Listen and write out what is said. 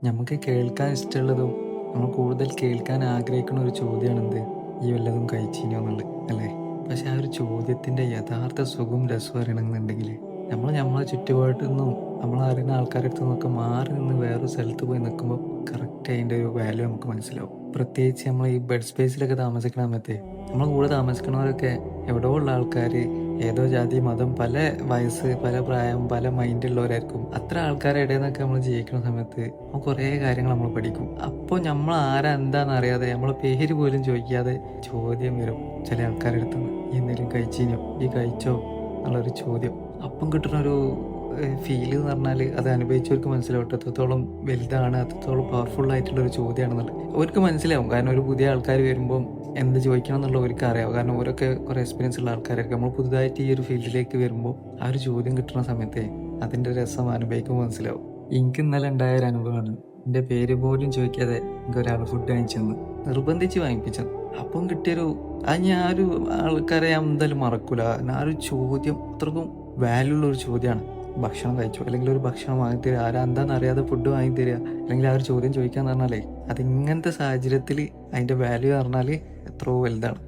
നമുക്ക് കേൾക്കാൻ ഇഷ്ടമുള്ളതും നമ്മൾ കൂടുതൽ കേൾക്കാൻ ആഗ്രഹിക്കുന്ന ഒരു ചോദ്യമാണ് എന്ത്, ഈ വല്ലതും കഴിച്ചിനോ എന്നുള്ളത് അല്ലേ? പക്ഷെ ആ ഒരു ചോദ്യത്തിൻ്റെ യഥാർത്ഥ സുഖവും രസവും അറിയണമെന്നുണ്ടെങ്കിൽ നമ്മളെ ചുറ്റുപാടിൽ നിന്നും നമ്മളറിയുന്ന ആൾക്കാരുടെ അടുത്ത് നിന്നൊക്കെ മാറി നിന്ന് വേറൊരു സ്ഥലത്ത് പോയി നിൽക്കുമ്പോൾ കറക്റ്റ് അതിൻ്റെ ഒരു വാല്യൂ നമുക്ക് മനസ്സിലാവും. പ്രത്യേകിച്ച് നമ്മൾ ഈ ബെഡ് സ്പേസിലൊക്കെ താമസിക്കുന്ന സമയത്ത് നമ്മളെ കൂടെ താമസിക്കുന്നവരൊക്കെ എവിടെയോ ഉള്ള ആൾക്കാർ, ഏതോ ജാതി മതം, പല വയസ്സ്, പല പ്രായം, പല മൈൻഡുള്ളവരായിരിക്കും. അത്ര ആൾക്കാരുടെ ഇടയിൽ നിന്നൊക്കെ നമ്മൾ ജീവിക്കുന്ന സമയത്ത് നമ്മൾ കുറേ കാര്യങ്ങൾ നമ്മൾ പഠിക്കും. അപ്പോൾ നമ്മൾ ആരാ എന്താണെന്ന് അറിയാതെ നമ്മളെ പേര് പോലും ചോദിക്കാതെ ചോദ്യം വരും ചില ആൾക്കാരുടെ അടുത്ത് നിന്ന്. "ഈ എന്തെങ്കിലും കഴിച്ചിനോ? ഈ കഴിച്ചോ?" എന്നുള്ളൊരു ചോദ്യം. അപ്പം കിട്ടുന്നൊരു ഫീൽ എന്ന് പറഞ്ഞാൽ അത് അനുഭവിച്ചവർക്ക് മനസ്സിലാവും എത്രത്തോളം വലുതാണ്, എത്രത്തോളം പവർഫുൾ ആയിട്ടുള്ളൊരു ചോദ്യമാണെന്നുള്ളത്. അവർക്ക് മനസ്സിലാവും. കാരണം ഒരു പുതിയ ആൾക്കാർ വരുമ്പം എന്ത് ചോദിക്കണം എന്നുള്ളത് അവർക്ക് അറിയാം. കാരണം അവരൊക്കെ കുറേ എക്സ്പീരിയൻസ് ഉള്ള ആൾക്കാരായിരിക്കും. നമ്മൾ പുതുതായിട്ട് ഈ ഒരു ഫീൽഡിലേക്ക് വരുമ്പോൾ ആ ഒരു ചോദ്യം കിട്ടുന്ന സമയത്തെ അതിൻ്റെ രസം അനുഭവിക്കുമ്പോൾ മനസ്സിലാവും. എനിക്ക് ഇന്നലെ ഉണ്ടായ ഒരു അനുഭവമാണ്. എൻ്റെ പേര് പോലും ചോദിക്കാതെ എനിക്കൊരാൾ ഫുഡ് വാങ്ങിച്ചു തന്നു, നിർബന്ധിച്ച് വാങ്ങിപ്പിച്ചത്. അപ്പം കിട്ടിയൊരു ഞാൻ ഒരു ആൾക്കാരെ ഞാൻ എന്തായാലും മറക്കൂല. കാരണം ആ ഒരു ചോദ്യം അത്രക്കും വാല്യൂ ഉള്ള ഒരു ചോദ്യമാണ്. ഭക്ഷണം കഴിച്ചു, അല്ലെങ്കിൽ ഒരു ഭക്ഷണം വാങ്ങിത്തരിക, ആരാ എന്താണെന്ന് അറിയാതെ ഫുഡ് വാങ്ങിത്തരിക, അല്ലെങ്കിൽ ആ ഒരു ചോദ്യം ചോദിക്കാന്ന് പറഞ്ഞാലേ അത് ഇങ്ങനത്തെ സാഹചര്യത്തിൽ അതിൻ്റെ വാല്യൂ പറഞ്ഞാൽ എത്രയോ വലുതാണ്.